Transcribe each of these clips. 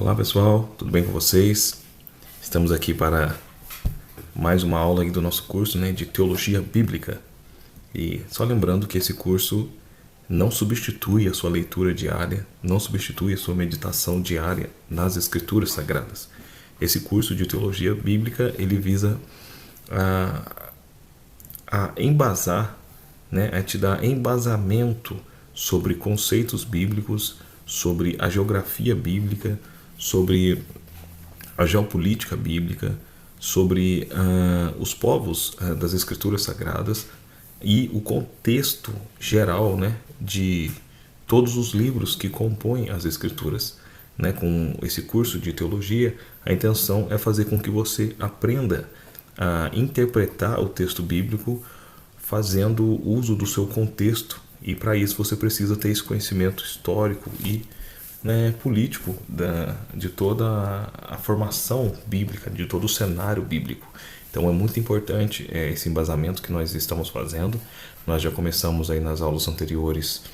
Olá pessoal, tudo bem com vocês? Estamos aqui para mais uma aula aí do nosso curso, de Teologia Bíblica. E só lembrando que esse curso não substitui a sua leitura diária, não substitui a sua meditação diária nas Escrituras Sagradas. Esse curso de Teologia Bíblica, ele visa a embasar, a te dar embasamento sobre conceitos bíblicos, sobre a geografia bíblica, sobre a geopolítica bíblica, sobre os povos das Escrituras Sagradas e o contexto geral, de todos os livros que compõem as Escrituras. Com esse curso de teologia, a intenção é fazer com que você aprenda a interpretar o texto bíblico fazendo uso do seu contexto, e para isso você precisa ter esse conhecimento histórico e político de toda a formação bíblica, de todo o cenário bíblico. Então é muito importante esse embasamento que nós estamos fazendo. Nós já começamos aí nas aulas anteriores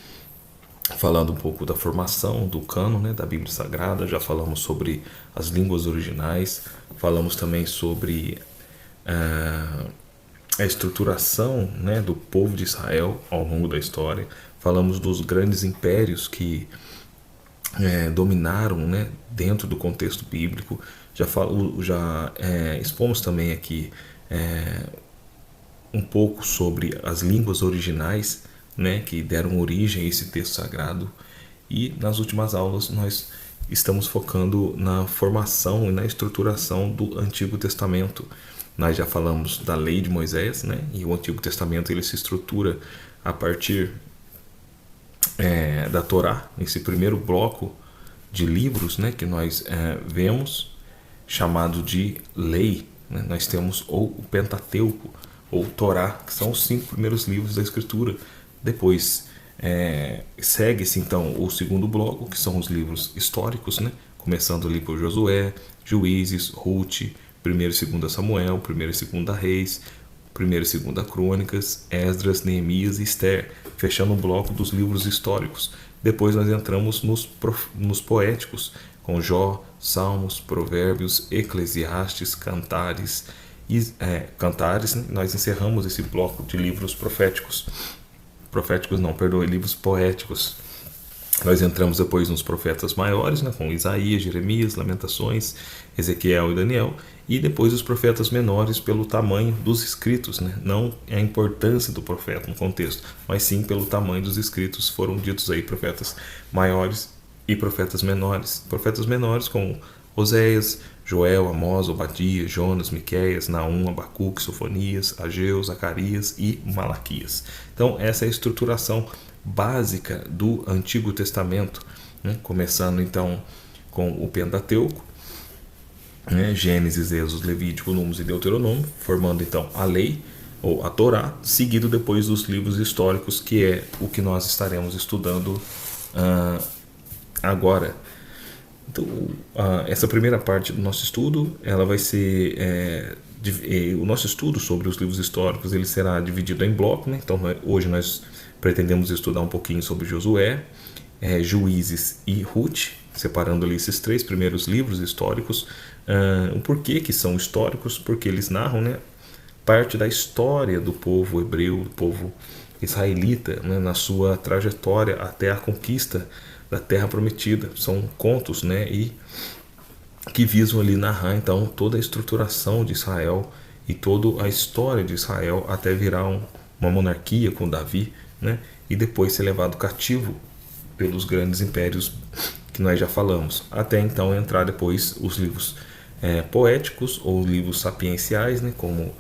falando um pouco da formação do cânon, da Bíblia Sagrada. Já falamos sobre as línguas originais, falamos também sobre a estruturação do povo de Israel ao longo da história. Falamos dos grandes impérios que dominaram dentro do contexto bíblico. Já expomos também aqui um pouco sobre as línguas originais que deram origem a esse texto sagrado. E nas últimas aulas nós estamos focando na formação e na estruturação do Antigo Testamento. Nós já falamos da lei de Moisés, e o Antigo Testamento ele se estrutura a partir da Torá, esse primeiro bloco de livros que nós vemos, chamado de lei. Nós temos ou o Pentateuco, ou Torá, que são os 5 primeiros livros da Escritura. Depois segue-se então o segundo bloco, que são os livros históricos, começando ali por Josué, Juízes, Ruth, 1 e 2 Samuel, 1 e 2 Reis, 1 e 2 Crônicas, Esdras, Neemias e Esther, fechando o bloco dos livros históricos. Depois nós entramos nos poéticos, com Jó, Salmos, Provérbios, Eclesiastes, Cantares. Nós encerramos esse bloco de livros livros poéticos. Nós entramos depois nos profetas maiores, com Isaías, Jeremias, Lamentações, Ezequiel e Daniel, e depois os profetas menores pelo tamanho dos escritos, não a importância do profeta no contexto, mas sim pelo tamanho dos escritos. Foram ditos aí profetas maiores e profetas menores. Profetas menores como Oséias, Joel, Amós, Obadias, Jonas, Miqueias, Naum, Abacuque, Sofonias, Ageu, Zacarias e Malaquias. Então essa é a estruturação básica do Antigo Testamento, começando então com o Pentateuco, Gênesis, Êxodo, Levítico, Números e Deuteronômio, formando então a lei ou a Torá, seguido depois dos livros históricos, que é o que nós estaremos estudando agora. Então, essa primeira parte do nosso estudo, ela vai ser o nosso estudo sobre os livros históricos, ele será dividido em blocos, Então hoje nós pretendemos estudar um pouquinho sobre Josué, Juízes e Ruth, separando ali esses 3 primeiros livros históricos. O porquê que são históricos? Porque eles narram parte da história do povo hebreu, do povo israelita, na sua trajetória até a conquista da Terra Prometida. São contos e que visam ali narrar então toda a estruturação de Israel e toda a história de Israel até virar uma monarquia com Davi, e depois ser levado cativo pelos grandes impérios que nós já falamos, até então entrar depois os livros poéticos ou livros sapienciais, como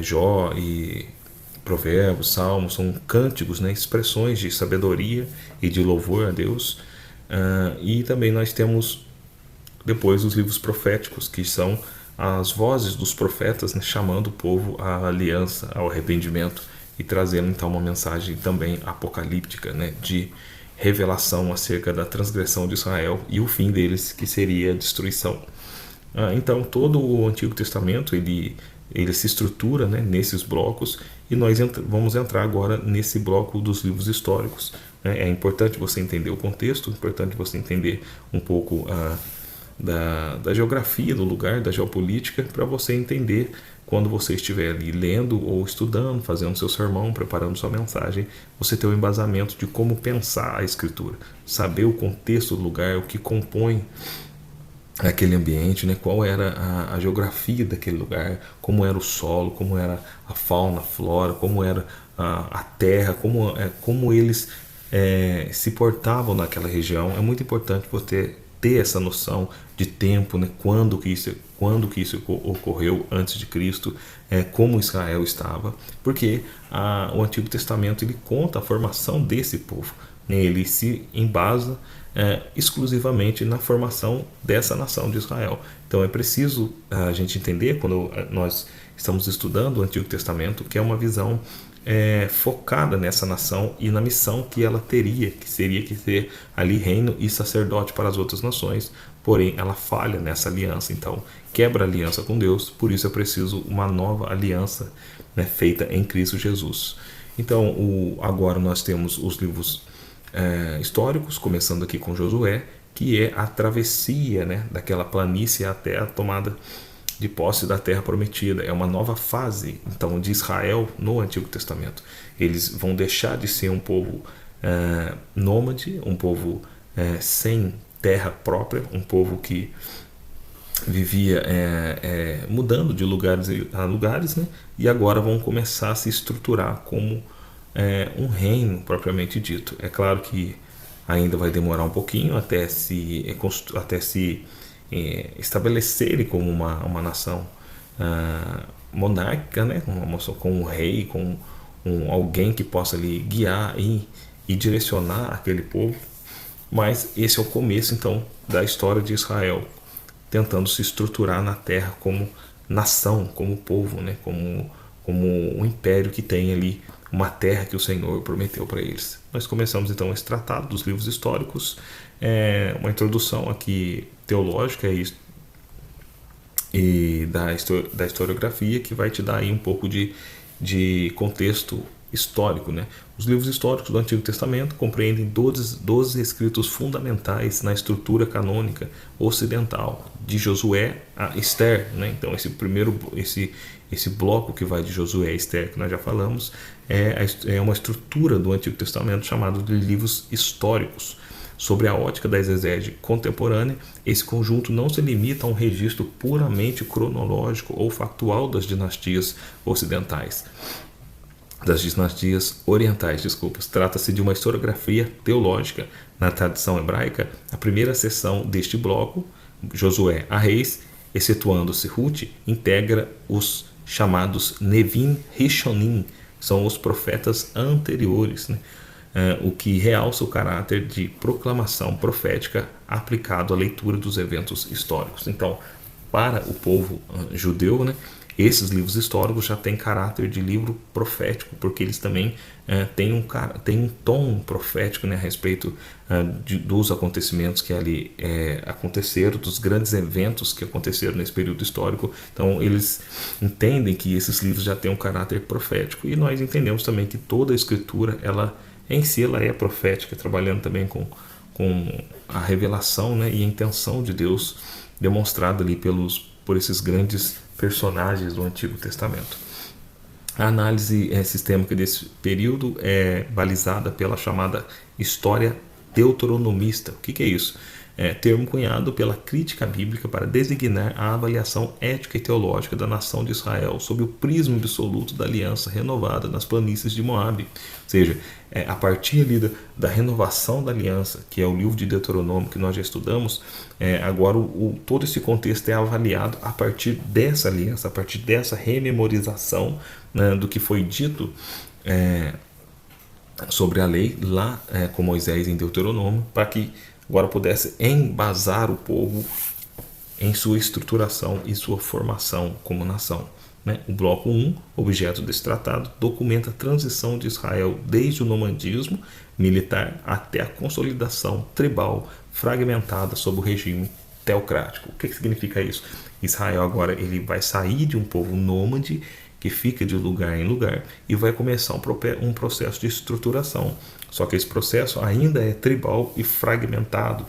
Jó e Provérbios, Salmos. São cânticos, expressões de sabedoria e de louvor a Deus. E também nós temos depois os livros proféticos, que são as vozes dos profetas, chamando o povo à aliança, ao arrependimento, e trazendo então uma mensagem também apocalíptica, de revelação acerca da transgressão de Israel e o fim deles, que seria a destruição. Então todo o Antigo Testamento ele se estrutura nesses blocos, e nós vamos entrar agora nesse bloco dos livros históricos. É importante você entender o contexto, é importante você entender um pouco da geografia do lugar, da geopolítica, para você entender quando você estiver ali lendo ou estudando, fazendo seu sermão, preparando sua mensagem, você ter o embasamento de como pensar a escritura, saber o contexto do lugar, o que compõe aquele ambiente, né? Qual era a geografia daquele lugar, como era o solo, como era a fauna, a flora, como era a terra, como eles se portavam naquela região. É muito importante você ter essa noção de tempo, né? Quando que isso ocorreu antes de Cristo, como Israel estava, porque o Antigo Testamento ele conta a formação desse povo, né? Ele se embasa exclusivamente na formação dessa nação de Israel. Então é preciso a gente entender, quando nós estamos estudando o Antigo Testamento, que é uma visão focada nessa nação e na missão que ela teria, que seria que ser ali reino e sacerdote para as outras nações, porém ela falha nessa aliança, então quebra a aliança com Deus, por isso é preciso uma nova aliança, né, feita em Cristo Jesus. Então agora nós temos os livros históricos, começando aqui com Josué, que é a travessia, né, daquela planície até a tomada de posse da terra prometida. É uma nova fase, então, de Israel no Antigo Testamento. Eles vão deixar de ser um povo nômade, um povo sem terra própria, um povo que vivia mudando de lugares a lugares, né? E agora vão começar a se estruturar como um reino propriamente dito. É claro que ainda vai demorar um pouquinho até se estabelecerem como uma nação monárquica, né? Com um rei, com alguém que possa ali guiar e direcionar aquele povo. Mas esse é o começo, então, da história de Israel, tentando se estruturar na terra como nação, como povo, né? Como um império que tem ali uma terra que o Senhor prometeu para eles. Nós começamos então esse tratado dos livros históricos, uma introdução aqui teológica e da historiografia, que vai te dar aí um pouco de contexto histórico, né? Os livros históricos do Antigo Testamento compreendem 12 escritos fundamentais na estrutura canônica ocidental, de Josué a Esther, né? Então esse bloco que vai de Josué a Esther, que nós já falamos, é uma estrutura do Antigo Testamento chamada de livros históricos. Sobre a ótica da exegese contemporânea, esse conjunto não se limita a um registro puramente cronológico ou factual das dinastias ocidentais. Das dinastias orientais, Trata-se de uma historiografia teológica. Na tradição hebraica, a primeira seção deste bloco, Josué a Reis, excetuando-se Ruth, integra os chamados Nevim Rishonim, são os profetas anteriores, né? O que realça o caráter de proclamação profética aplicado à leitura dos eventos históricos. Então, para o povo judeu, né, esses livros históricos já têm caráter de livro profético, porque eles também têm um tom profético, né, a respeito dos acontecimentos que ali aconteceram, dos grandes eventos que aconteceram nesse período histórico. Então eles entendem que esses livros já têm um caráter profético, e nós entendemos também que toda a escritura, ela em si, ela é profética, trabalhando também com a revelação, né, e a intenção de Deus demonstrada ali por esses grandes personagens do Antigo Testamento. A análise sistêmica desse período é balizada pela chamada história deuteronomista. O que é isso? Termo cunhado pela crítica bíblica para designar a avaliação ética e teológica da nação de Israel sob o prisma absoluto da aliança renovada nas planícies de Moabe. Ou seja, a partir ali da renovação da aliança, que é o livro de Deuteronômio que nós já estudamos, agora todo esse contexto é avaliado a partir dessa aliança, a partir dessa rememorização, né, do que foi dito sobre a lei lá com Moisés em Deuteronômio, para que agora pudesse embasar o povo em sua estruturação e sua formação como nação, né? O bloco 1, objeto desse tratado, documenta a transição de Israel desde o nomadismo militar até a consolidação tribal fragmentada sob o regime teocrático. O que significa isso? Israel agora ele vai sair de um povo nômade que fica de lugar em lugar e vai começar um processo de estruturação. Só que esse processo ainda é tribal e fragmentado.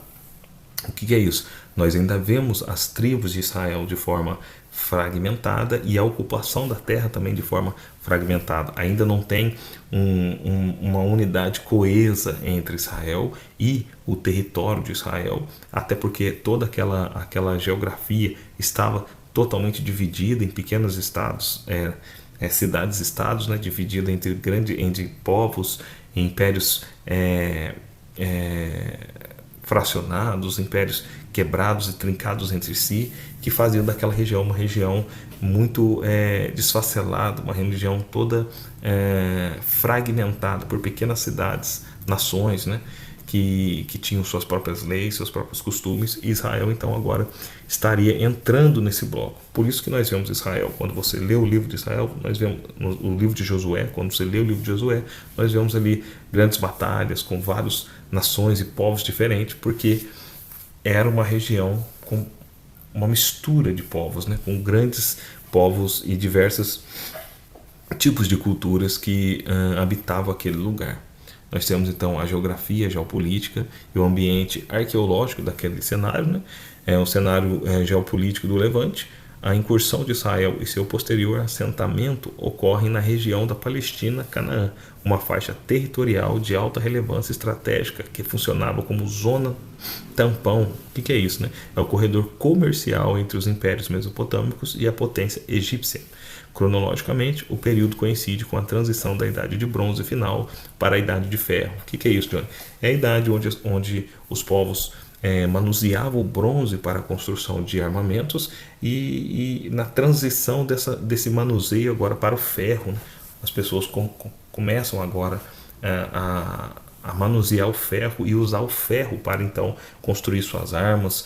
O que é isso? Nós ainda vemos as tribos de Israel de forma fragmentada e a ocupação da terra também de forma fragmentada. Ainda não tem uma unidade coesa entre Israel e o território de Israel, até porque toda aquela geografia estava totalmente dividida em pequenos estados, cidades-estados, né, dividida entre povos, impérios fracionados, impérios quebrados e trincados entre si, que faziam daquela região uma região muito desfacelada, uma região toda fragmentada por pequenas cidades, nações, né, que tinham suas próprias leis, seus próprios costumes, e Israel então agora estaria entrando nesse bloco. Por isso que nós vemos Israel, quando você lê o livro de Israel, nós vemos o livro de Josué, quando você lê o livro de Josué, nós vemos ali grandes batalhas com várias nações e povos diferentes, porque era uma região com uma mistura de povos, né, com grandes povos e diversos tipos de culturas que habitavam aquele lugar. Nós temos então a geografia, a geopolítica e o ambiente arqueológico daquele cenário, né? O cenário geopolítico do Levante. A incursão de Israel e seu posterior assentamento ocorrem na região da Palestina, Canaã, uma faixa territorial de alta relevância estratégica que funcionava como zona tampão. O que é isso, né? É o corredor comercial entre os impérios mesopotâmicos e a potência egípcia. Cronologicamente, o período coincide com a transição da Idade de Bronze final para a Idade de Ferro. O que é isso, Johnny? É a idade onde os povos manuseavam o bronze para a construção de armamentos e na transição desse manuseio agora para o ferro, né? As pessoas começam agora a manusear o ferro e usar o ferro para então construir suas armas,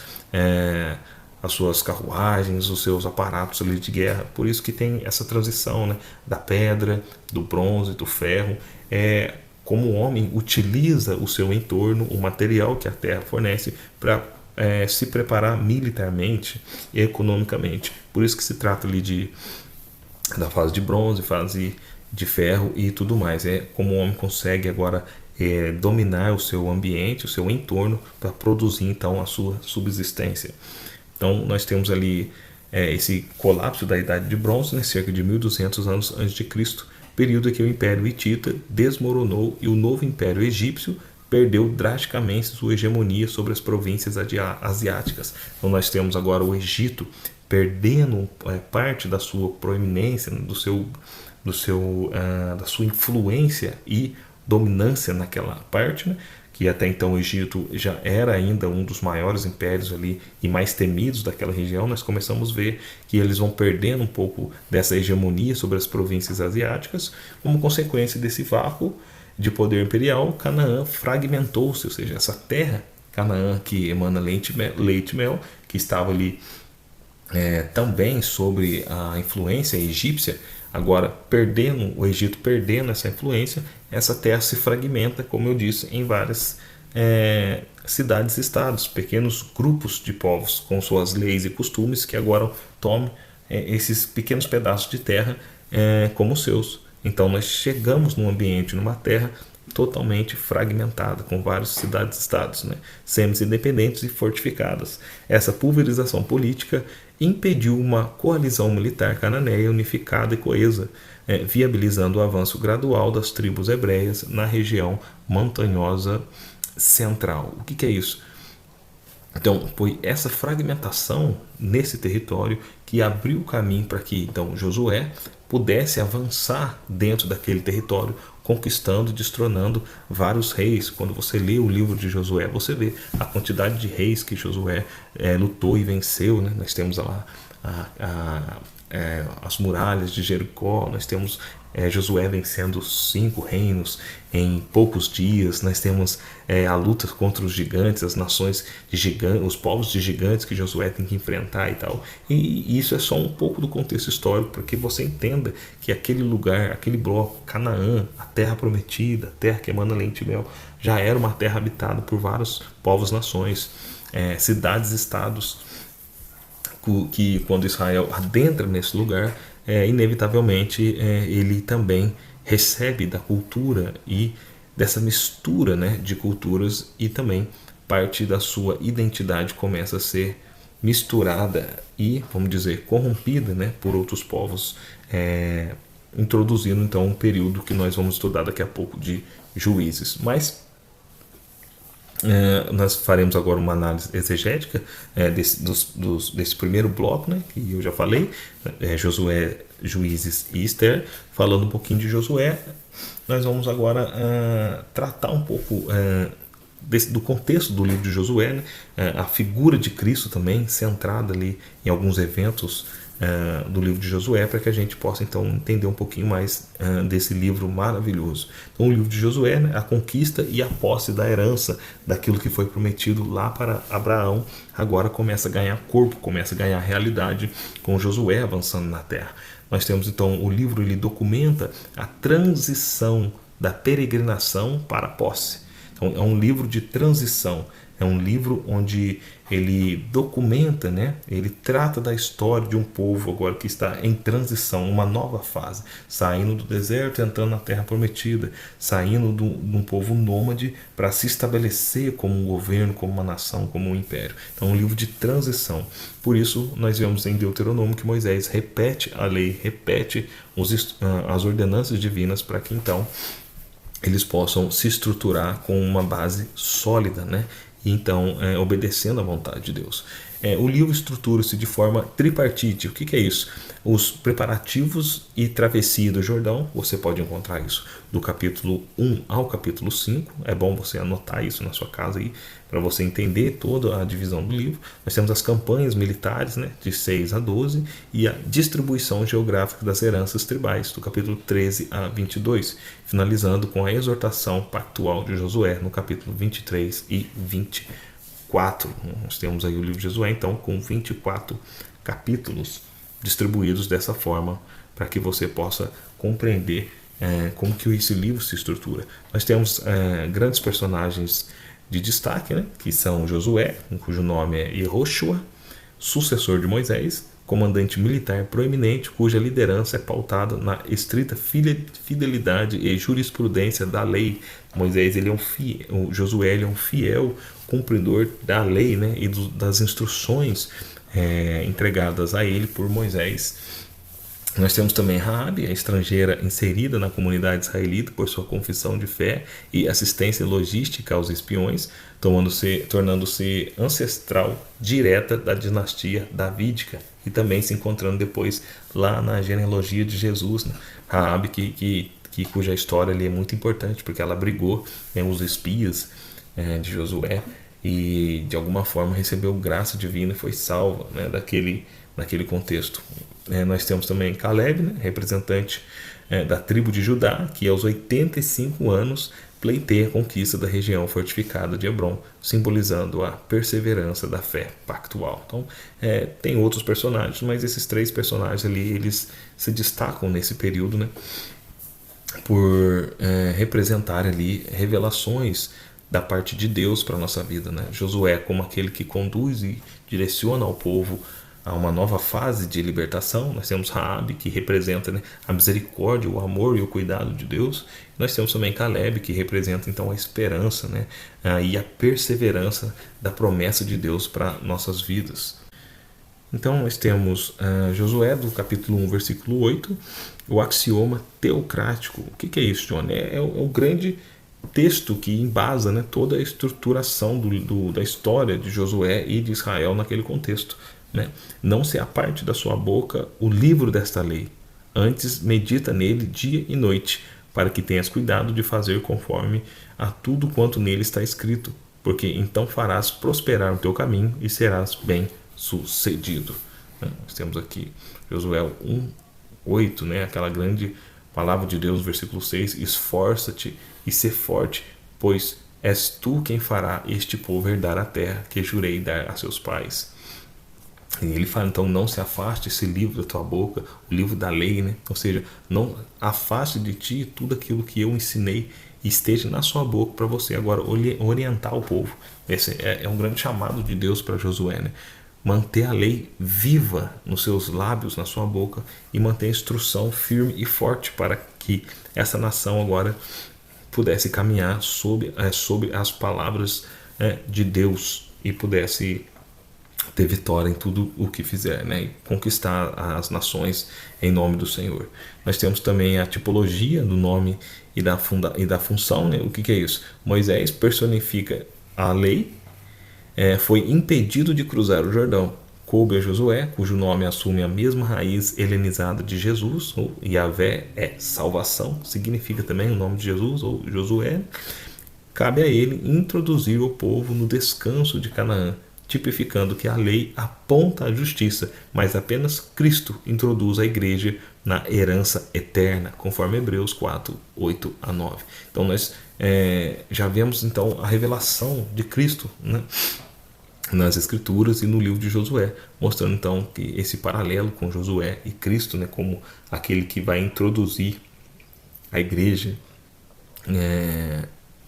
as suas carruagens, os seus aparatos ali de guerra. Por isso que tem essa transição, né, da pedra, do bronze, do ferro. Como o homem utiliza o seu entorno, o material que a terra fornece para se preparar militarmente e economicamente. Por isso que se trata ali da fase de bronze, fase de ferro e tudo mais. É como o homem consegue agora dominar o seu ambiente, o seu entorno, para produzir então a sua subsistência. Então nós temos ali esse colapso da Idade de Bronze, né, cerca de 1200 anos antes de Cristo, período em que o Império Hitita desmoronou e o novo Império Egípcio perdeu drasticamente sua hegemonia sobre as províncias asiáticas. Então nós temos agora o Egito perdendo parte da sua proeminência, da sua influência e dominância naquela parte, né? Que até então o Egito já era ainda um dos maiores impérios ali e mais temidos daquela região. Nós começamos a ver que eles vão perdendo um pouco dessa hegemonia sobre as províncias asiáticas. Como consequência desse vácuo de poder imperial, Canaã fragmentou-se, ou seja, essa terra, Canaã, que emana leite e mel, que estava ali também sobre a influência egípcia, agora o Egito perdendo essa influência, essa terra se fragmenta, como eu disse, em várias cidades-estados, pequenos grupos de povos com suas leis e costumes que agora tomam esses pequenos pedaços de terra como seus. Então nós chegamos num ambiente, numa terra totalmente fragmentada, com várias cidades-estados, né, semi-independentes e fortificadas. Essa pulverização política impediu uma coalizão militar cananeia unificada e coesa, viabilizando o avanço gradual das tribos hebreias na região montanhosa central. O que é isso? Então, foi essa fragmentação nesse território que abriu o caminho para que então Josué pudesse avançar dentro daquele território, conquistando e destronando vários reis. Quando você lê o livro de Josué, você vê a quantidade de reis que Josué lutou e venceu, né? Nós temos lá as muralhas de Jericó, nós temos Josué vencendo 5 reinos em poucos dias, nós temos a luta contra os gigantes, as nações de gigantes, os povos de gigantes que Josué tem que enfrentar e tal. E isso é só um pouco do contexto histórico, para que você entenda que aquele lugar, aquele bloco, Canaã, a terra prometida, a terra que emana leite e mel, já era uma terra habitada por vários povos, nações, cidades, estados, que quando Israel adentra nesse lugar, inevitavelmente ele também recebe da cultura e dessa mistura, né, de culturas, e também parte da sua identidade começa a ser misturada e, vamos dizer, corrompida, né, por outros povos, introduzindo então um período que nós vamos estudar daqui a pouco de Juízes. Mas nós faremos agora uma análise exegética desse primeiro bloco, né, que eu já falei, Josué, Juízes e Esther. Falando um pouquinho de Josué, nós vamos agora tratar um pouco do contexto do livro de Josué, né, a figura de Cristo também centrada ali em alguns eventos do livro de Josué, para que a gente possa então entender um pouquinho mais desse livro maravilhoso. Então, o livro de Josué, né, a conquista e a posse da herança daquilo que foi prometido lá para Abraão, agora começa a ganhar corpo, começa a ganhar realidade com Josué avançando na terra. Nós temos então o livro, ele documenta a transição da peregrinação para a posse. Então, é um livro de transição, é um livro onde ele documenta, né? Ele trata da história de um povo agora que está em transição, uma nova fase, saindo do deserto, entrando na terra prometida, saindo de um povo nômade para se estabelecer como um governo, como uma nação, como um império. Então, é um livro de transição. Por isso, nós vemos em Deuteronômio que Moisés repete a lei, repete as ordenanças divinas para que então eles possam se estruturar com uma base sólida, né? E então obedecendo à vontade de Deus. O livro estrutura-se de forma tripartite. O que é isso? Os preparativos e travessia do Jordão, você pode encontrar isso do capítulo 1 ao capítulo 5. É bom você anotar isso na sua casa aí, para você entender toda a divisão do livro. Nós temos as campanhas militares, né, de 6 a 12, e a distribuição geográfica das heranças tribais, do capítulo 13 a 22, finalizando com a exortação pactual de Josué, no capítulo 23 e 24. Nós temos aí o livro de Josué, então, com 24 capítulos distribuídos dessa forma, para que você possa compreender como que esse livro se estrutura. Nós temos grandes personagens de destaque, né, que são Josué, cujo nome é Yehoshua, sucessor de Moisés, comandante militar proeminente, cuja liderança é pautada na estrita fidelidade e jurisprudência da lei. Moisés, ele é o Josué, ele é um fiel cumpridor da lei, né, e das instruções entregadas a ele por Moisés. Nós temos também Raabe, a estrangeira inserida na comunidade israelita por sua confissão de fé e assistência logística aos espiões, tornando-se ancestral direta da dinastia davídica e também se encontrando depois lá na genealogia de Jesus, né? Raabe, cuja história ali é muito importante, porque ela abrigou os espias de Josué e de alguma forma recebeu graça divina e foi salva, né, naquele contexto. Nós temos também Caleb, né, representante da tribo de Judá, que aos 85 anos pleiteia a conquista da região fortificada de Hebron, simbolizando a perseverança da fé pactual. Então, tem outros personagens, mas esses 3 personagens ali, eles se destacam nesse período, né, por representar ali revelações da parte de Deus para a nossa vida, né? Josué como aquele que conduz e direciona o povo a uma nova fase de libertação. Nós temos Raabe, que representa, né, a misericórdia, o amor e o cuidado de Deus. Nós temos também Caleb, que representa então a esperança, né, e a perseverança da promessa de Deus para nossas vidas. Então nós temos Josué, do capítulo 1, versículo 8, o axioma teocrático. O que é isso, John? É o grande texto que embasa, né, toda a estruturação da história de Josué e de Israel naquele contexto, né? Não se aparte da sua boca o livro desta lei, antes medita nele dia e noite, para que tenhas cuidado de fazer conforme a tudo quanto nele está escrito, porque então farás prosperar o teu caminho e serás bem sucedido. Nós temos aqui Josué 1:8, né, aquela grande palavra de Deus, versículo 6, esforça-te e sê forte, pois és tu quem fará este povo herdar a terra que jurei dar a seus pais. E ele fala, então, não se afaste esse livro da tua boca, o livro da lei, né? Ou seja, não afaste de ti tudo aquilo que eu ensinei e esteja na sua boca para você agora orientar o povo. Esse é um grande chamado de Deus para Josué, né? Manter a lei viva nos seus lábios, na sua boca, e manter a instrução firme e forte para que essa nação agora pudesse caminhar sob as palavras de Deus e pudesse ter vitória em tudo o que fizer, né? E conquistar as nações em nome do Senhor. Nós temos também a tipologia do nome e da função, né? O que é isso? Moisés personifica a lei, foi impedido de cruzar o Jordão. Coube a Josué, cujo nome assume a mesma raiz helenizada de Jesus, ou Yahvé é salvação, significa também o nome de Jesus, ou Josué. Cabe a ele introduzir o povo no descanso de Canaã, tipificando que a lei aponta à justiça, mas apenas Cristo introduz a igreja na herança eterna, conforme Hebreus 4, 8 a 9. Então nós já vemos então a revelação de Cristo, né, nas Escrituras e no livro de Josué, mostrando então que esse paralelo com Josué e Cristo, né, como aquele que vai introduzir a igreja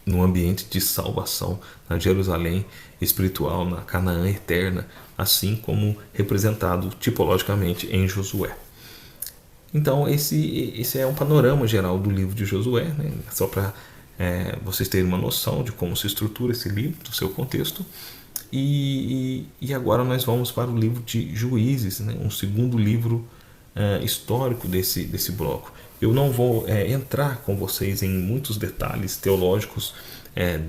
no ambiente de salvação, na Jerusalém espiritual, na Canaã eterna, assim como representado tipologicamente em Josué. Então esse é um panorama geral do livro de Josué, né? Só para vocês terem uma noção de como se estrutura esse livro, do seu contexto. E agora nós vamos para o livro de Juízes, né? Um segundo livro histórico desse bloco. Eu não vou entrar com vocês em muitos detalhes teológicos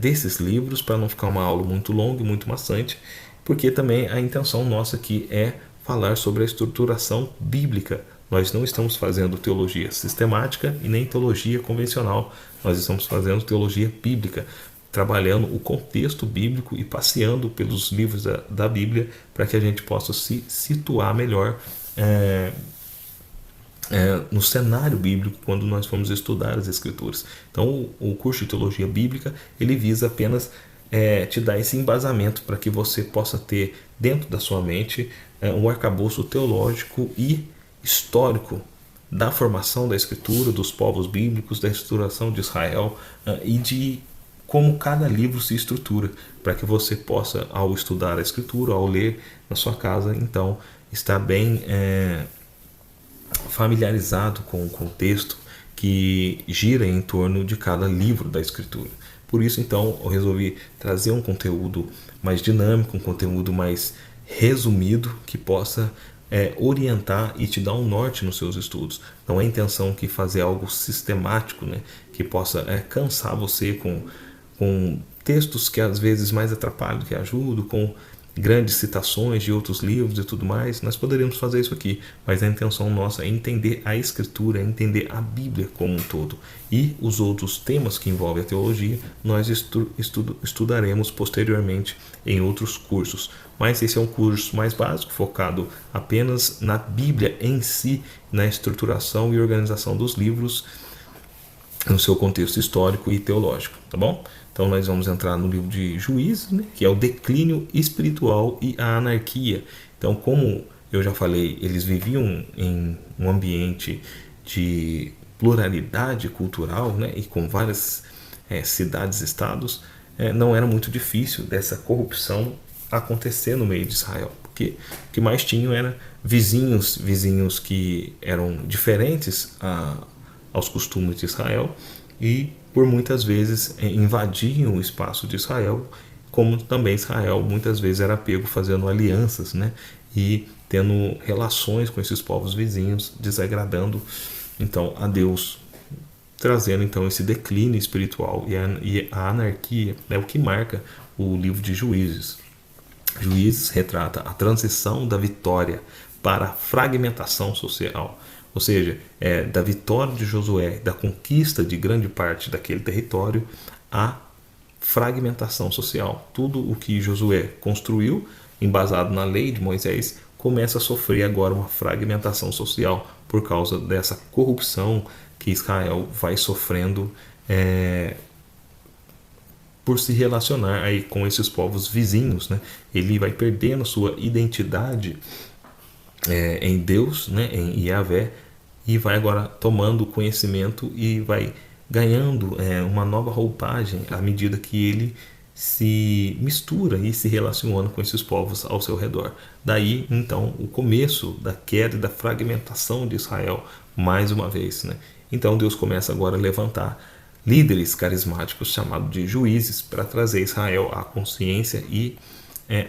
desses livros, para não ficar uma aula muito longa e muito maçante, porque também a intenção nossa aqui é falar sobre a estruturação bíblica. Nós não estamos fazendo teologia sistemática e nem teologia convencional, nós estamos fazendo teologia bíblica, trabalhando o contexto bíblico e passeando pelos livros da Bíblia para que a gente possa se situar melhor no cenário bíblico quando nós vamos estudar as Escrituras. Então o curso de Teologia Bíblica ele visa apenas te dar esse embasamento para que você possa ter dentro da sua mente um arcabouço teológico e histórico da formação da Escritura, dos povos bíblicos, da estruturação de Israel e de como cada livro se estrutura, para que você possa, ao estudar a Escritura, ao ler na sua casa, então, estar bem familiarizado com o contexto que gira em torno de cada livro da Escritura. Por isso, então, eu resolvi trazer um conteúdo mais dinâmico, um conteúdo mais resumido, que possa orientar e te dar um norte nos seus estudos. Não é a intenção que fazer algo sistemático, né, que possa cansar você com textos que às vezes mais atrapalham que ajudam, com grandes citações de outros livros e tudo mais. Nós poderíamos fazer isso aqui, mas a intenção nossa é entender a Escritura, é entender a Bíblia como um todo. E os outros temas que envolvem a teologia, nós estudaremos posteriormente em outros cursos. Mas esse é um curso mais básico, focado apenas na Bíblia em si, na estruturação e organização dos livros, no seu contexto histórico e teológico, tá bom? Então nós vamos entrar no livro de Juízes, né, que é o declínio espiritual e a anarquia. Então, como eu já falei, eles viviam em um ambiente de pluralidade cultural, né, e com várias cidades-estados, não era muito difícil dessa corrupção acontecer no meio de Israel, porque o que mais tinham era vizinhos que eram diferentes aos costumes de Israel e por muitas vezes invadiam o espaço de Israel, como também Israel muitas vezes era pego fazendo alianças, né, e tendo relações com esses povos vizinhos, desagradando então a Deus, trazendo então esse declínio espiritual e a anarquia, é o que marca o livro de Juízes. Juízes retrata a transição da vitória para a fragmentação social, ou seja, da vitória de Josué, da conquista de grande parte daquele território, à fragmentação social. Tudo o que Josué construiu, embasado na lei de Moisés, começa a sofrer agora uma fragmentação social por causa dessa corrupção que Israel vai sofrendo por se relacionar aí com esses povos vizinhos, né? Ele vai perdendo sua identidade em Deus, né, em Yahvé, e vai agora tomando conhecimento e vai ganhando uma nova roupagem à medida que ele se mistura e se relaciona com esses povos ao seu redor. Daí, então, o começo da queda e da fragmentação de Israel mais uma vez, né? Então Deus começa agora a levantar líderes carismáticos chamados de juízes para trazer Israel à consciência e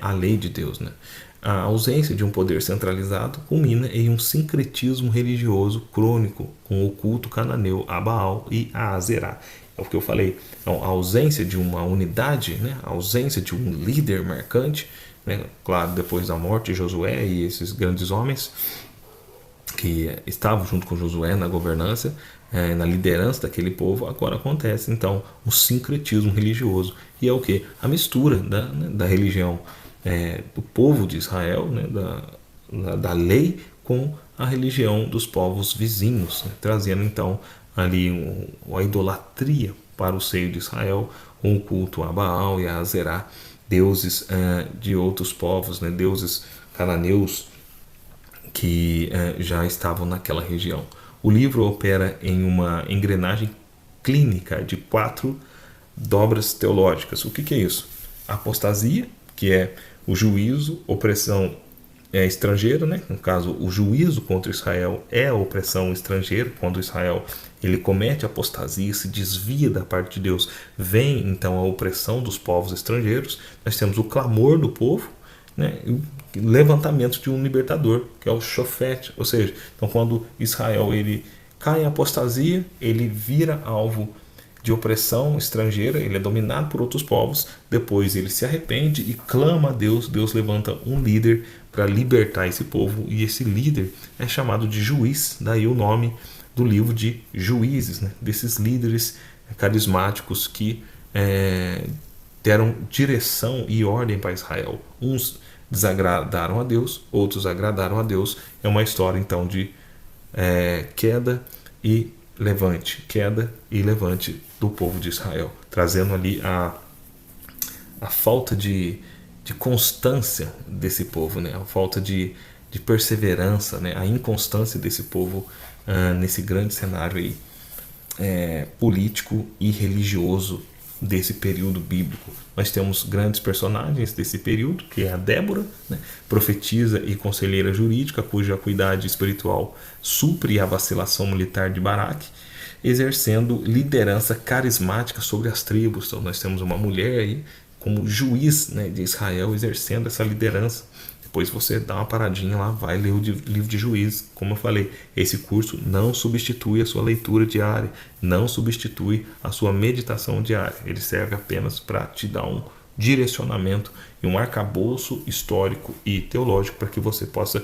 à lei de Deus, né? A ausência de um poder centralizado culmina em um sincretismo religioso crônico com o culto cananeu a Baal e a Azerá. É o que eu falei. Então, a ausência de uma unidade, né? A ausência de um líder marcante, né? Claro, depois da morte de Josué e esses grandes homens que estavam junto com Josué na governança, na liderança daquele povo, agora acontece então um sincretismo religioso. E é o que? A mistura da religião do povo de Israel, né, da lei, com a religião dos povos vizinhos, né, trazendo então ali a idolatria para o seio de Israel, com o culto a Baal e a Azerá, deuses de outros povos, né, deuses cananeus que já estavam naquela região. O livro opera em uma engrenagem clínica de 4 dobras teológicas. O que é isso? A apostasia, que é o juízo, opressão estrangeira, né? No caso, o juízo contra Israel é a opressão estrangeira, quando Israel ele comete apostasia, se desvia da parte de Deus, vem então a opressão dos povos estrangeiros. Nós temos o clamor do povo, né? E o levantamento de um libertador, que é o Shofet, ou seja, então quando Israel ele cai em apostasia, ele vira alvo de opressão estrangeira, ele é dominado por outros povos, depois ele se arrepende e clama a Deus, Deus levanta um líder para libertar esse povo, e esse líder é chamado de juiz, daí o nome do livro de Juízes, né? Desses líderes carismáticos que deram direção e ordem para Israel. Uns desagradaram a Deus, outros agradaram a Deus. É uma história então de queda e levante do povo de Israel, trazendo ali a falta de constância desse povo, né? A falta de perseverança, né? A inconstância desse povo nesse grande cenário aí, político e religioso desse período bíblico. Nós temos grandes personagens desse período, que é a Débora, né? Profetisa e conselheira jurídica, cuja acuidade espiritual supre a vacilação militar de Baraque, exercendo liderança carismática sobre as tribos. Então nós temos uma mulher aí como juiz, né, de Israel, exercendo essa liderança. Depois você dá uma paradinha lá, vai ler o livro de Juízes. Como eu falei, esse curso não substitui a sua leitura diária, não substitui a sua meditação diária. Ele serve apenas para te dar um direcionamento e um arcabouço histórico e teológico para que você possa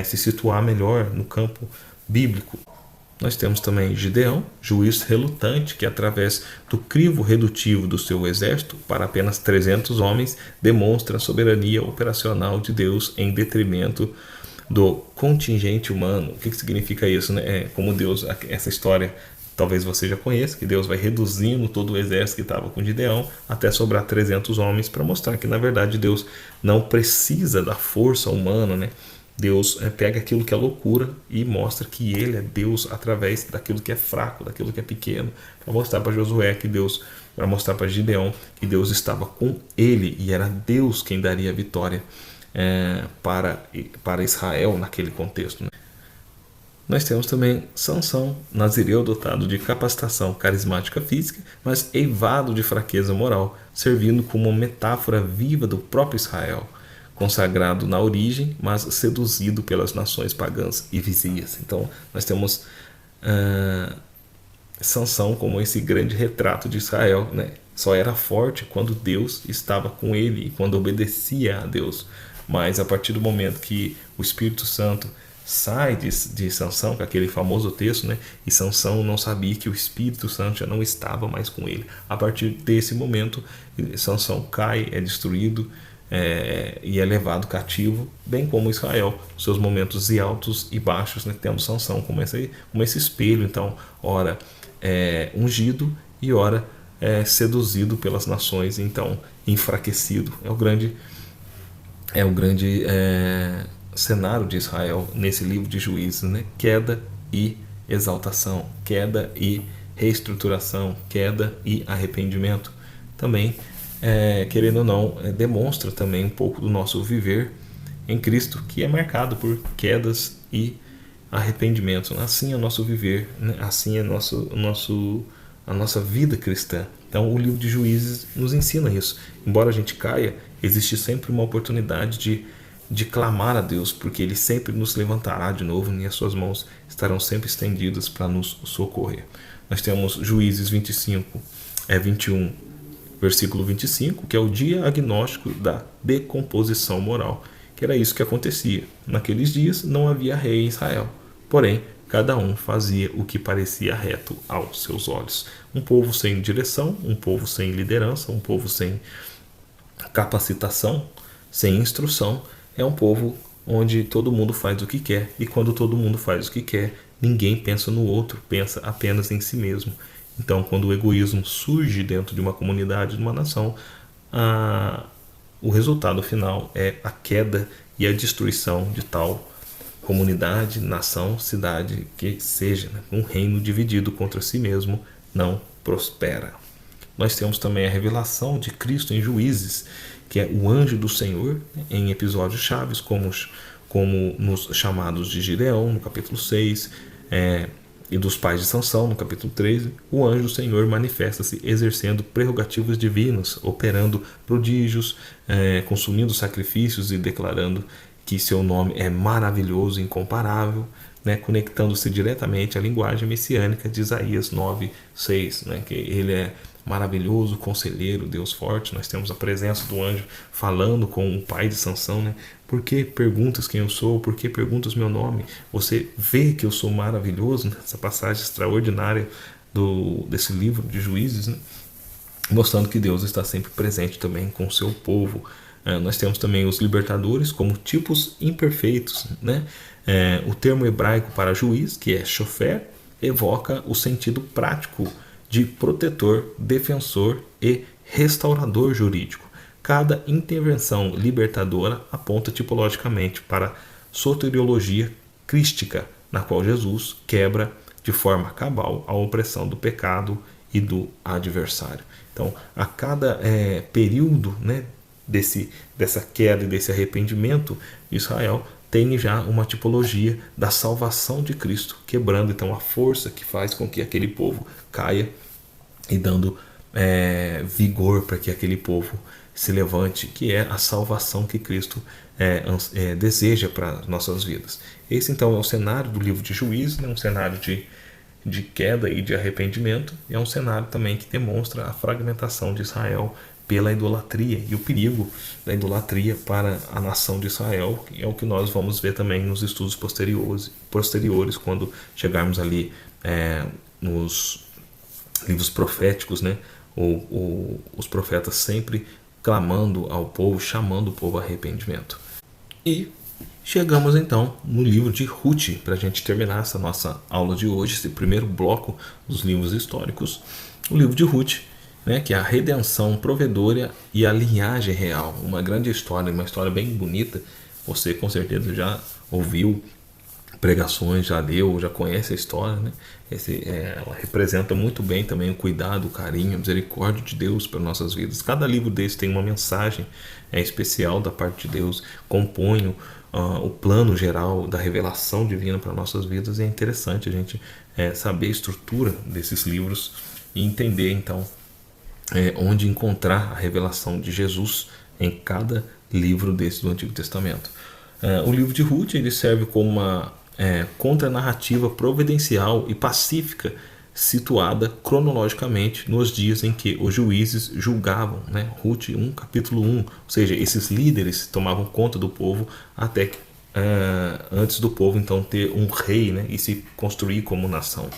se situar melhor no campo bíblico. Nós temos também Gideão, juiz relutante, que através do crivo redutivo do seu exército para apenas 300 homens, demonstra a soberania operacional de Deus em detrimento do contingente humano. O que significa isso, né? Como Deus, essa história talvez você já conheça, que Deus vai reduzindo todo o exército que estava com Gideão até sobrar 300 homens, para mostrar que na verdade Deus não precisa da força humana, né? Deus pega aquilo que é loucura e mostra que ele é Deus através daquilo que é fraco, daquilo que é pequeno, para mostrar para Josué que Deus, para mostrar para Gideão que Deus estava com ele e era Deus quem daria a vitória para Israel naquele contexto, né? Nós temos também Sansão, nazireu dotado de capacitação carismática física, mas eivado de fraqueza moral, servindo como uma metáfora viva do próprio Israel, consagrado na origem, mas seduzido pelas nações pagãs e vizinhas. Então nós temos Sansão como esse grande retrato de Israel, né? Só era forte quando Deus estava com ele e quando obedecia a Deus. Mas a partir do momento que o Espírito Santo sai de Sansão, com aquele famoso texto, né? E Sansão não sabia que o Espírito Santo já não estava mais com ele. A partir desse momento, Sansão cai, é destruído, e é levado cativo, bem como Israel, seus momentos e altos e baixos, né? Temos Sansão como esse espelho, então, ora ungido e ora seduzido pelas nações, então enfraquecido. É o grande cenário de Israel nesse livro de Juízes, né? Queda e exaltação, queda e reestruturação, queda e arrependimento. Também querendo ou não, demonstra também um pouco do nosso viver em Cristo, que é marcado por quedas e arrependimentos. Assim é o nosso viver, né? Assim é a nossa vida cristã. Então o livro de Juízes nos ensina isso. Embora a gente caia, existe sempre uma oportunidade de clamar a Deus, porque Ele sempre nos levantará de novo e as suas mãos estarão sempre estendidas para nos socorrer. Nós temos Juízes 21, versículo 25, que é o dia agnóstico da decomposição moral, que era isso que acontecia. Naqueles dias não havia rei em Israel, porém cada um fazia o que parecia reto aos seus olhos. Um povo sem direção, um povo sem liderança, um povo sem capacitação, sem instrução, é um povo onde todo mundo faz o que quer, e quando todo mundo faz o que quer, ninguém pensa no outro, pensa apenas em si mesmo. Então, quando o egoísmo surge dentro de uma comunidade, de uma nação, o resultado final é a queda e a destruição de tal comunidade, nação, cidade, que seja, né? Um reino dividido contra si mesmo não prospera. Nós temos também a revelação de Cristo em Juízes, que é o anjo do Senhor, em episódios chaves, como nos chamados de Gideão, no capítulo 6, e dos pais de Sansão, no capítulo 13. O anjo do Senhor manifesta-se exercendo prerrogativas divinas, operando prodígios, consumindo sacrifícios e declarando que seu nome é maravilhoso e incomparável, né, conectando-se diretamente à linguagem messiânica de Isaías 9:6, né, que ele é maravilhoso, conselheiro, Deus forte. Nós temos a presença do anjo falando com o pai de Sansão, né? Por que perguntas quem eu sou? Por que perguntas meu nome? Você vê que eu sou maravilhoso nessa passagem extraordinária desse livro de Juízes, né? Mostrando que Deus está sempre presente também com o seu povo. Nós temos também os libertadores como tipos imperfeitos, né? O termo hebraico para juiz, que é shofer, evoca o sentido prático de protetor, defensor e restaurador jurídico. Cada intervenção libertadora aponta tipologicamente para a soteriologia crística, na qual Jesus quebra de forma cabal a opressão do pecado e do adversário. Então, a cada período, né, dessa queda e desse arrependimento, Israel tem já uma tipologia da salvação de Cristo, quebrando então a força que faz com que aquele povo caia e dando vigor para que aquele povo se levante, que é a salvação que Cristo deseja para nossas vidas. Esse então é o cenário do livro de Juízes, né? Um cenário de queda e de arrependimento, e é um cenário também que demonstra a fragmentação de Israel pela idolatria e o perigo da idolatria para a nação de Israel, que é o que nós vamos ver também nos estudos posteriores quando chegarmos ali nos livros proféticos, né? Os profetas sempre clamando ao povo, chamando o povo a arrependimento. E chegamos então no livro de Ruth, para a gente terminar essa nossa aula de hoje, esse primeiro bloco dos livros históricos. O livro de Ruth, né, que é a redenção provedora e a linhagem real. Uma grande história, uma história bem bonita. Você com certeza já ouviu pregações, já leu, já conhece a história, né? Ela representa muito bem também o cuidado, o carinho, a misericórdia de Deus para nossas vidas. Cada livro desse tem uma mensagem especial da parte de Deus, compõe o plano geral da revelação divina para nossas vidas, e é interessante a gente saber a estrutura desses livros e entender então onde encontrar a revelação de Jesus em cada livro desse do Antigo Testamento. O livro de Ruth ele serve como uma contranarrativa providencial e pacífica, situada cronologicamente nos dias em que os juízes julgavam, né? Ruth 1, capítulo 1, ou seja, esses líderes tomavam conta do povo até que, antes do povo então ter um rei, né? E se construir como nação.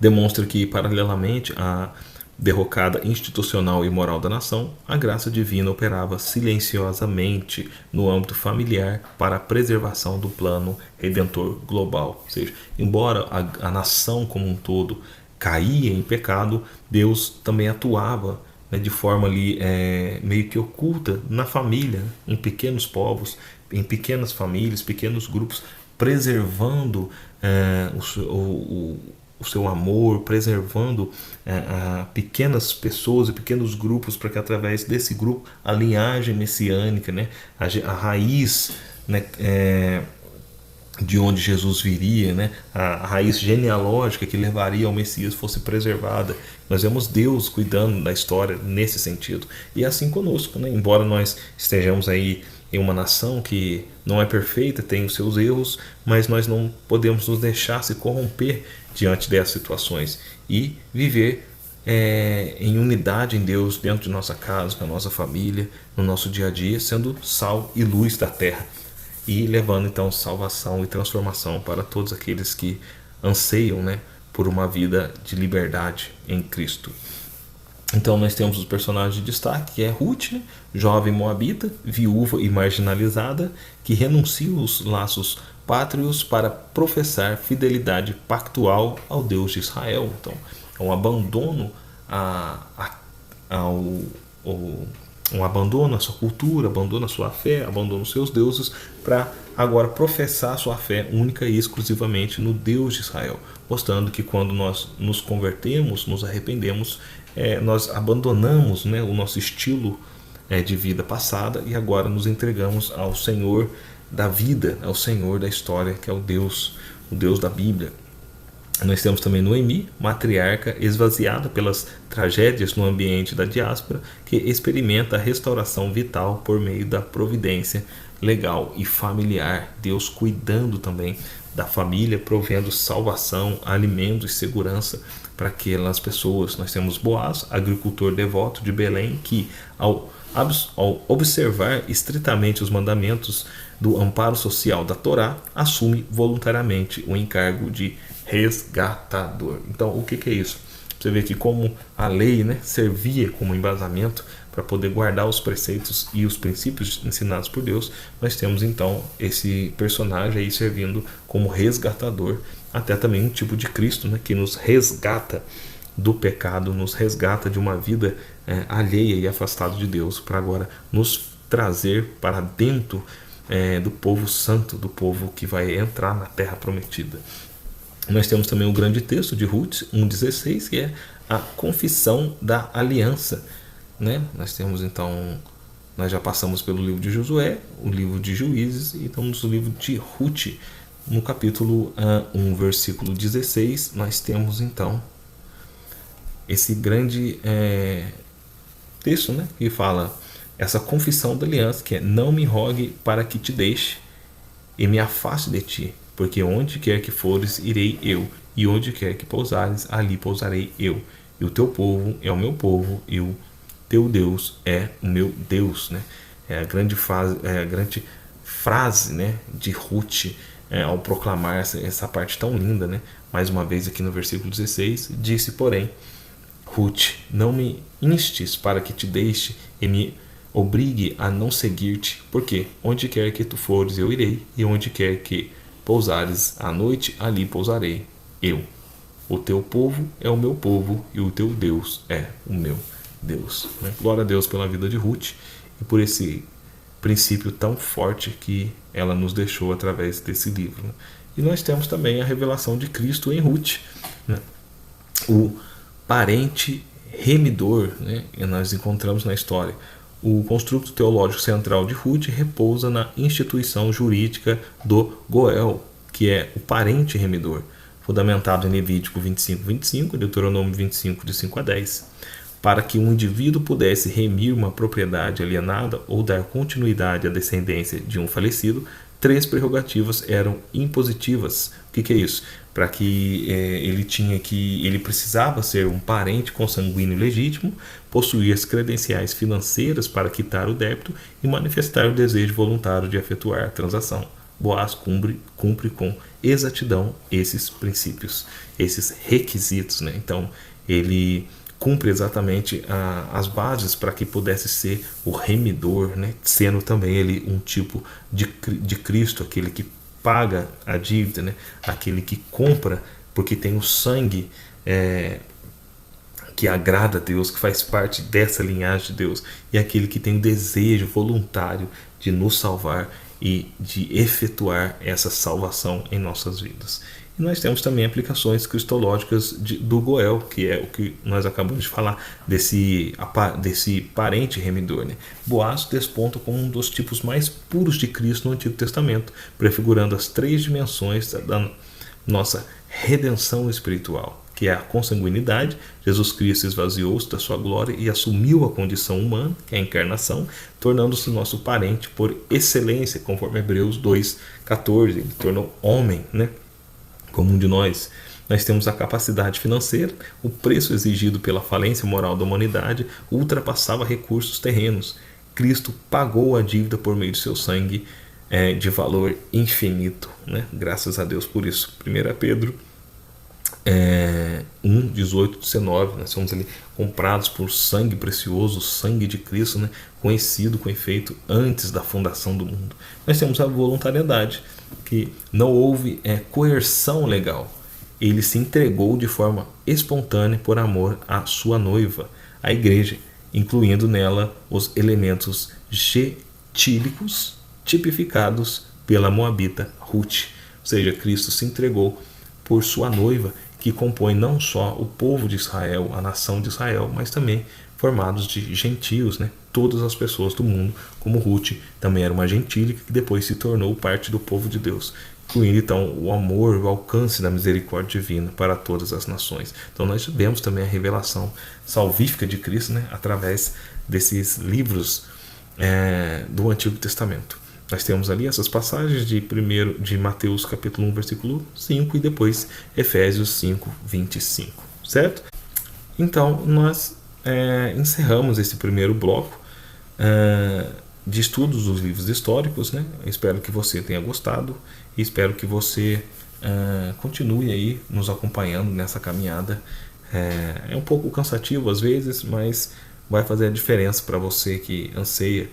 Demonstra que, paralelamente à derrocada institucional e moral da nação, a graça divina operava silenciosamente no âmbito familiar para a preservação do plano redentor global. Ou seja, embora a nação como um todo caía em pecado, Deus também atuava, né, de forma ali meio que oculta na família, em pequenos povos, em pequenas famílias, pequenos grupos, preservando o seu amor, preservando pequenas pessoas e pequenos grupos, para que através desse grupo a linhagem messiânica, né, a raiz, né, de onde Jesus viria, né? A raiz genealógica que levaria ao Messias fosse preservada. Nós vemos Deus cuidando da história nesse sentido. E é assim conosco, né? Embora nós estejamos aí em uma nação que não é perfeita, tem os seus erros, mas nós não podemos nos deixar se corromper diante dessas situações e viver em unidade em Deus dentro de nossa casa, na nossa família, no nosso dia a dia, sendo sal e luz da terra e levando então salvação e transformação para todos aqueles que anseiam, né, por uma vida de liberdade em Cristo. Então nós temos os personagens de destaque, que é Ruth, né, jovem moabita, viúva e marginalizada, que renuncia os laços pátrios para professar fidelidade pactual ao Deus de Israel. Então é um abandono ao, um abandono à sua cultura, abandono à sua fé, abandono aos seus deuses, para agora professar sua fé única e exclusivamente no Deus de Israel, mostrando que quando nós nos convertemos, nos arrependemos, nós abandonamos, né, o nosso estilo de vida passada e agora nos entregamos ao Senhor da vida, ao Senhor da história, que é o Deus da Bíblia. Nós temos também Noemi, matriarca esvaziada pelas tragédias no ambiente da diáspora, que experimenta a restauração vital por meio da providência legal e familiar. Deus cuidando também da família, provendo salvação, alimento e segurança para aquelas pessoas. Nós temos Boaz, agricultor devoto de Belém, que ao observar estritamente os mandamentos do amparo social da Torá, assume voluntariamente o encargo de resgatador. Então, o que é isso? Você vê que como a lei, né, servia como embasamento para poder guardar os preceitos e os princípios ensinados por Deus, nós temos então esse personagem aí servindo como resgatador, até também um tipo de Cristo, né, que nos resgata do pecado, nos resgata de uma vida alheia e afastada de Deus, para agora nos trazer para dentro do povo santo, do povo que vai entrar na terra prometida. Nós temos também o grande texto de Ruth 1,16, que é a confissão da aliança, né? Nós temos então, nós já passamos pelo livro de Josué, o livro de Juízes, e estamos no livro de Ruth, no capítulo 1, versículo 16, nós temos então esse grande texto, né, que fala essa confissão da aliança, que é: não me rogue para que te deixe e me afaste de ti, porque onde quer que fores, irei eu, e onde quer que pousares, ali pousarei eu, e o teu povo é o meu povo, e o teu Deus é o meu Deus, né? É a grande frase, né, de Ruth, ao proclamar essa parte tão linda, né? Mais uma vez aqui no versículo 16, disse, porém, Ruth, não me instes para que te deixe e me obrigue a não seguir-te, porque onde quer que tu fores, eu irei, e onde quer que pousares à noite, ali pousarei eu. O teu povo é o meu povo, e o teu Deus é o meu Deus. Glória a Deus pela vida de Ruth e por esse princípio tão forte que ela nos deixou através desse livro. E nós temos também a revelação de Cristo em Ruth, né? O parente remidor, né? E nós encontramos na história. O construto teológico central de Ruth repousa na instituição jurídica do Goel, que é o parente remidor, fundamentado em Levítico 25:25, Deuteronômio 25, de 5 a 10. Para que um indivíduo pudesse remir uma propriedade alienada ou dar continuidade à descendência de um falecido, 3 prerrogativas eram impositivas. O que é isso? Para que ele precisava ser um parente consanguíneo legítimo, possuir as credenciais financeiras para quitar o débito e manifestar o desejo voluntário de efetuar a transação. Boaz cumpre com exatidão esses princípios, esses requisitos, né? Então, ele cumpre exatamente as bases para que pudesse ser o remidor, né? Sendo também ele um tipo de Cristo, aquele que paga a dívida, né? Aquele que compra porque tem o sangue que agrada a Deus, que faz parte dessa linhagem de Deus, e aquele que tem o desejo voluntário de nos salvar e de efetuar essa salvação em nossas vidas. E nós temos também aplicações cristológicas do Goel, que é o que nós acabamos de falar, desse parente remidor. Né? Boaz desponta como um dos tipos mais puros de Cristo no Antigo Testamento, prefigurando as 3 dimensões da nossa redenção espiritual, que é a consanguinidade. Jesus Cristo esvaziou-se da sua glória e assumiu a condição humana, que é a encarnação, tornando-se nosso parente por excelência, conforme Hebreus 2,14. Ele tornou homem, né? Como um de nós. Nós temos a capacidade financeira, o preço exigido pela falência moral da humanidade ultrapassava recursos terrenos. Cristo pagou a dívida por meio de seu sangue de valor infinito. Né? Graças a Deus por isso. 1 Pedro 1, 18, 19, nós somos ali comprados por sangue precioso, sangue de Cristo, né? Conhecido com efeito antes da fundação do mundo. Nós temos a voluntariedade, que não houve coerção legal. Ele se entregou de forma espontânea por amor à sua noiva, a igreja, incluindo nela os elementos getílicos tipificados pela moabita Ruth. Ou seja, Cristo se entregou por sua noiva, que compõe não só o povo de Israel, a nação de Israel, mas também formados de gentios, né? Todas as pessoas do mundo, como Ruth também era uma gentílica que depois se tornou parte do povo de Deus, incluindo então o amor, o alcance da misericórdia divina para todas as nações. Então nós vemos também a revelação salvífica de Cristo, né? Através desses livros do Antigo Testamento. Nós temos ali essas passagens de Mateus capítulo 1, versículo 5 e depois Efésios 5, 25, certo? Então, nós encerramos esse primeiro bloco de estudos dos livros históricos, né? Espero que você tenha gostado e espero que você continue aí nos acompanhando nessa caminhada. É um pouco cansativo às vezes, mas vai fazer a diferença para você que anseia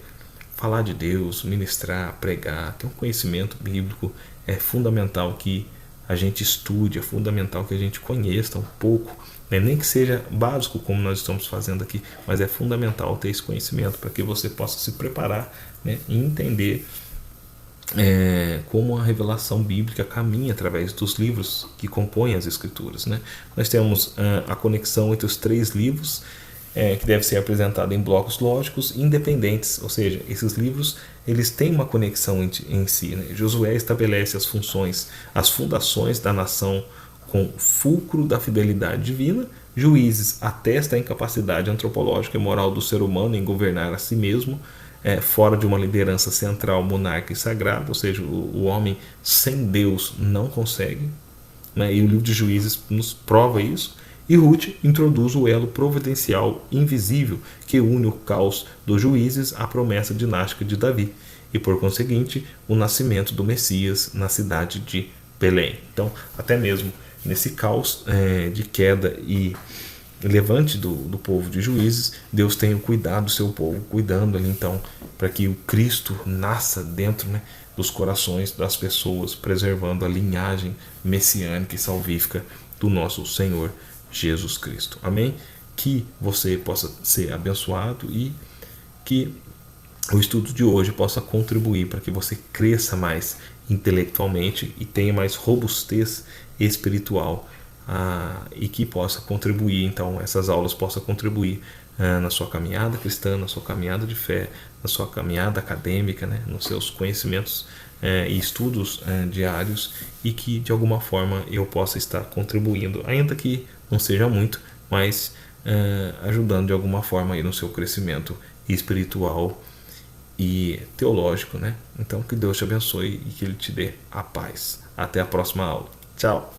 falar de Deus, ministrar, pregar, ter um conhecimento bíblico. É fundamental que a gente estude, é fundamental que a gente conheça um pouco, né? Nem que seja básico como nós estamos fazendo aqui, mas é fundamental ter esse conhecimento para que você possa se preparar, né? E entender como a revelação bíblica caminha através dos livros que compõem as Escrituras, né? Nós temos a conexão entre os 3 livros, que deve ser apresentado em blocos lógicos independentes, ou seja, esses livros eles têm uma conexão em si. Né? Josué estabelece as fundações da nação com fulcro da fidelidade divina. Juízes atesta a incapacidade antropológica e moral do ser humano em governar a si mesmo, fora de uma liderança central, monarca e sagrada, ou seja, o homem sem Deus não consegue, né? E o livro de Juízes nos prova isso. E Ruth introduz o elo providencial invisível que une o caos dos juízes à promessa dinástica de Davi e, por conseguinte, o nascimento do Messias na cidade de Belém. Então, até mesmo nesse caos de queda e levante do povo de Juízes, Deus tem o cuidado do seu povo, cuidando ali então para que o Cristo nasça dentro, né, dos corações das pessoas, preservando a linhagem messiânica e salvífica do nosso Senhor Jesus Cristo. Amém? Que você possa ser abençoado e que o estudo de hoje possa contribuir para que você cresça mais intelectualmente e tenha mais robustez espiritual, e que possa contribuir, então essas aulas possam contribuir na sua caminhada cristã, na sua caminhada de fé, na sua caminhada acadêmica, né, nos seus conhecimentos e estudos diários, e que de alguma forma eu possa estar contribuindo, ainda que não seja muito, mas ajudando de alguma forma aí no seu crescimento espiritual e teológico, né? Então que Deus te abençoe e que Ele te dê a paz. Até a próxima aula. Tchau!